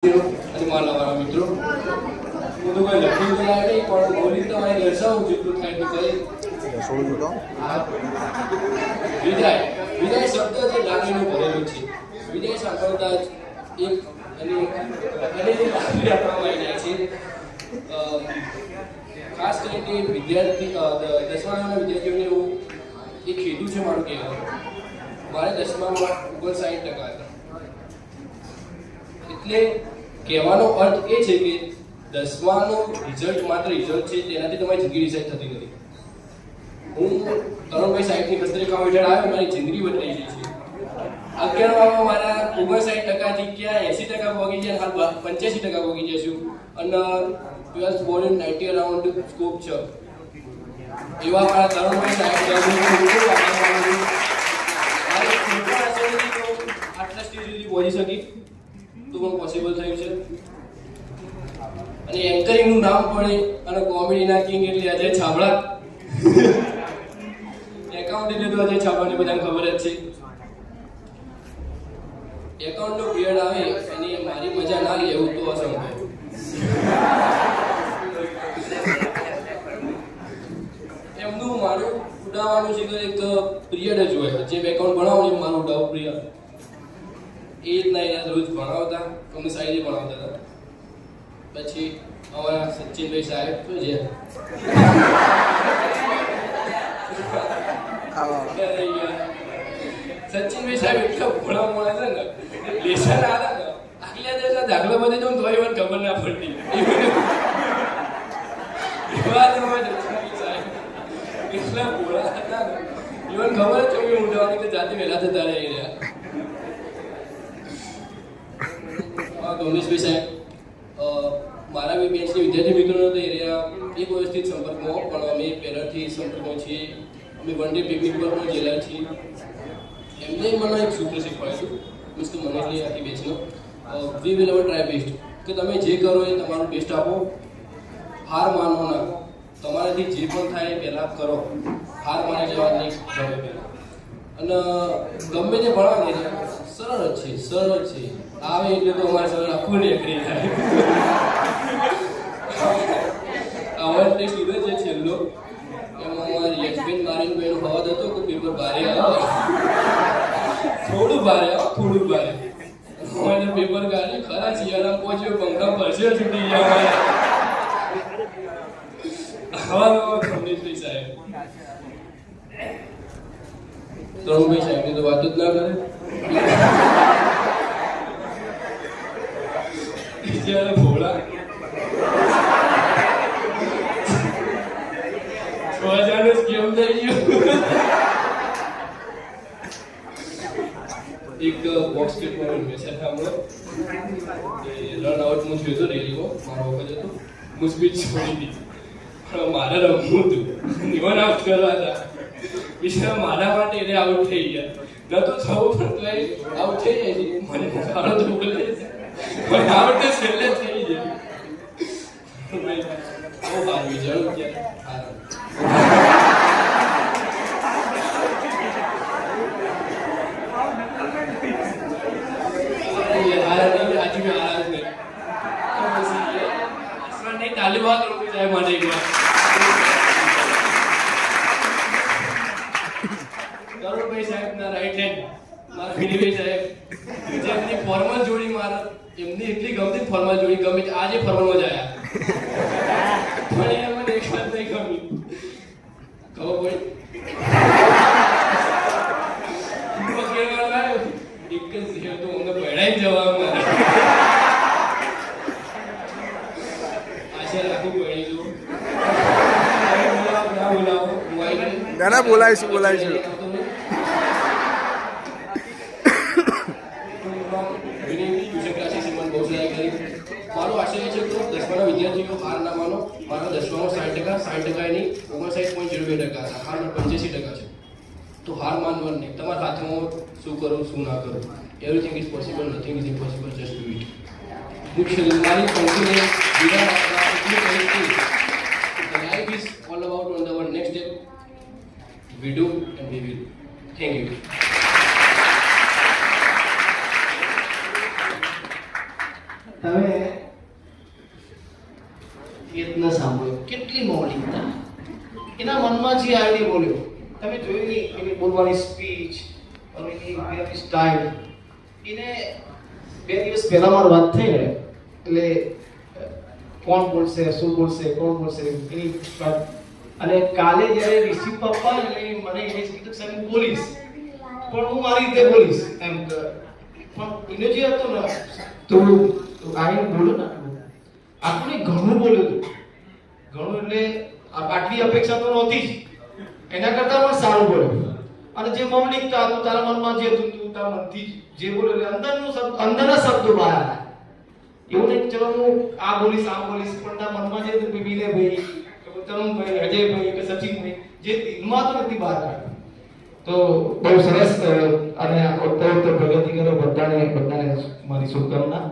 અને મારા મિત્રો હું તો કોઈ લખી તો લાવે નહીં પણ બોલી તો અહીં દર્શાવું જેટલું થાય એટલું કરી વિદાય વિદાય શબ્દ જે લાગણીનું ભરેલું છે. વિદાય સાંભળતા જ એક અને લાગણી આપવામાં આવી જાય છે. ખાસ કરીને વિદ્યાર્થી 10મા વિદ્યાર્થીઓને એવું એક હેતુ છે મારું કહેવાનું. મારે 10મામાં 59% હતા. એટલે કહેવાનો અર્થ એ છે કે 10માનું રિઝલ્ટ માત્ર રિઝલ્ટ છે, તેનાથી તમારી જિંદગી ડિસાઇડ થતી નથી. હું તરુણભાઈ સાહેબની પત્રિકાઓ હેઠળ આવ્યો, મારી જિંદગી બદલાઈ ગઈ છે. 11મામાં મારા 59% ક્યાં 80% પહોંચી ગયા, હાલ 85% પહોંચી જશું અને 12th બોર્ડ 90 અરાઉન્ડ સ્કોપ છે. એવા મારા તરુણભાઈ સાહેબ આટલા સ્ટેજ સુધી પહોંચી શકી તો પણ પોસિબલ થયું છે. અને એન્કરિંગનું નામ પડે અને કોમેડીના કિંગ એટલે અજય છાબડા. એકાઉન્ટ એટલે તો અજય છાબડાને બધાને ખબર જ છે. એકાઉન્ટનો પિરિયડ આવે અને મારી મજા ના લે એવું તો અસંભવ. એમનું મારું ઉડાવવાનું છે તો એક પિરિયડ જ હોય. જે એકાઉન્ટ ભણાવવાનું મારું ઉડાવવું પિરિયડ એ રીતના એને રોજ ભણાવતા, અમને સાહેબ ભણાવતા હતા. પછી અમારા સચિનભાઈ સાહેબ શું છે સચિનભાઈ સાહેબ એટલા ભણાવવા મળે છે ને, લેસન આવે ને આગલા દેશના દાખલા બધે તો મને ખબર ના પડતી. એવા સાહેબ એટલા ભોળા હતા ને, ઇવન ખબર જ કે ઉઠવાની કે જાતે વહેલા થતા રહી રહ્યા. ગૌનેશભાઈ સાહેબ મારા બે બેન્ચની વિદ્યાર્થી મિત્રોનો તો એરિયા એક વ્યવસ્થિત સંપર્કમાં, પણ અમે પહેલાંથી સંપર્કમાં છીએ. અમે વન ડે પિકનિક પર પણ ગયેલા છીએ. એમને મને એક સૂત્ર શીખવાડ્યું, મીન્સ કે મને એટલે આખી બેચનો we will ever try best, કે તમે જે કરો એ તમારું બેસ્ટ આપો, હાર માનો ના. તમારાથી જે પણ થાય એ પહેલાં કરો, હાર માની જવા નહીં ગમે પહેલાં. અને ગમે તે ભણાવે ને સરળ જ છે, સરળ જ છે. આવે એટલે તો અમારે સરળ આખું નીકળી જાય. અવાજ ટેસ્ટ લીધો છે છેલ્લો, એમાં અમારી એક્સપેન મારીને એનો અવાજ હતો કે પેપર ભારે આવે, થોડું ભારે આવે, થોડું ભારે. અમારે પેપર કાઢે ખરા શિયાળા પહોંચ્યો, પંખા પરસે છૂટી ગયા. આવા ગણેશભાઈ સાહેબ, તરુણભાઈ સાહેબની તો વાત જ ના કરે. જ્યારે ભોળા કેમ થઈ ગયું. એક બોક્સ પેપર મેસેજ સાંભળો, રન આઉટ હું થયો હતો રેલીમાં, મારો વખત હતો. હું સ્પીચ છોડી દીધી, પણ મારે રમવું હતું, ઇવન આઉટ કરવા હતા. બિચારા મારા માટે એને આઉટ થઈ ગયા. ન તો થવું પણ કઈ આઉટ થઈ જાય છે. મને સારો તો બોલે છે, પણ આઉટ તો છેલ્લે થઈ જાય. બહુ સારું વિચારું તાલીબાત રોકી જાય માટે એક વાર. તરુણભાઈ સાહેબના રાઈટ હેન્ડ મારા વિનયભાઈ સાહેબ, જેમની ફોર્મલ જોડી મારા, એમની એટલી ગમતી ફોર્મલ જોડી ગમી, આજે ફોર્મલમાં જ આવ્યા. પણ એ મને એક વાત નહીં ગમી, ખબર પડી એક જ તો અમને પહેરાઈ જવા મારે. આશા રાખું પહેરી જવું. ના બોલાવીશું બોલાવીશું. મારો આશય છે કે 10માના વિદ્યાર્થીઓ હાર ના માનો. મારા 10મામાં 60% નહીં, 59.02% હતા. હાર 85% છે. તો હાર માનવાનું નહીં. તમારા હાથમાં શું કરું શું ના કરું. Everything is possible, nothing is impossible, just do it. મુખ્ય મારી પંક્તિને વિરામ આપવા એટલું કહી છું, life is all about on the next step. We do and we will. Thank you. તમે ચેતના સાંભળ્યો કેટલી મૌલિકતા એના મનમાં જે આવીને બોલ્યો તમે જોયું નહીં એની બોલવાની સ્પીચ અને એની બોલવાની સ્ટાઇલ એને 2 દિવસ પહેલા મારી વાત થઈ ને એટલે કોણ બોલશે શું બોલશે કોણ બોલશે એની વાત અને કાલે જ્યારે રિસીવ પપ્પા એટલે મને એને કીધું સાહેબ હું બોલીશ પણ હું મારી રીતે બોલીશ એમ પણ એને જે હતો ને તો આઈને બોલ્યો ને આપણે ઘણું બોલ્યું હતું ઘણું એટલે આટલી અપેક્ષા તો નહોતી જ એના કરતા પણ સારું બોલ્યો અને જે મૌલિકતા હતું તારા મનમાં જે હતું તું તારા મનથી જે બોલ્યો એટલે અંદરના શબ્દો બહાર આવ્યા એવું નહીં ચલો હું આ બોલીશ પણ તારા મનમાં જે હતું વિનયભાઈ કે તરુણભાઈ અજયભાઈ કે સચિનભાઈ જે દિલમાં તો નથી બહાર કાઢ્યું તો બહુ સરસ અને ઉત્તરોત્તર પ્રગતિ કરો બધાને મારી શુભકામના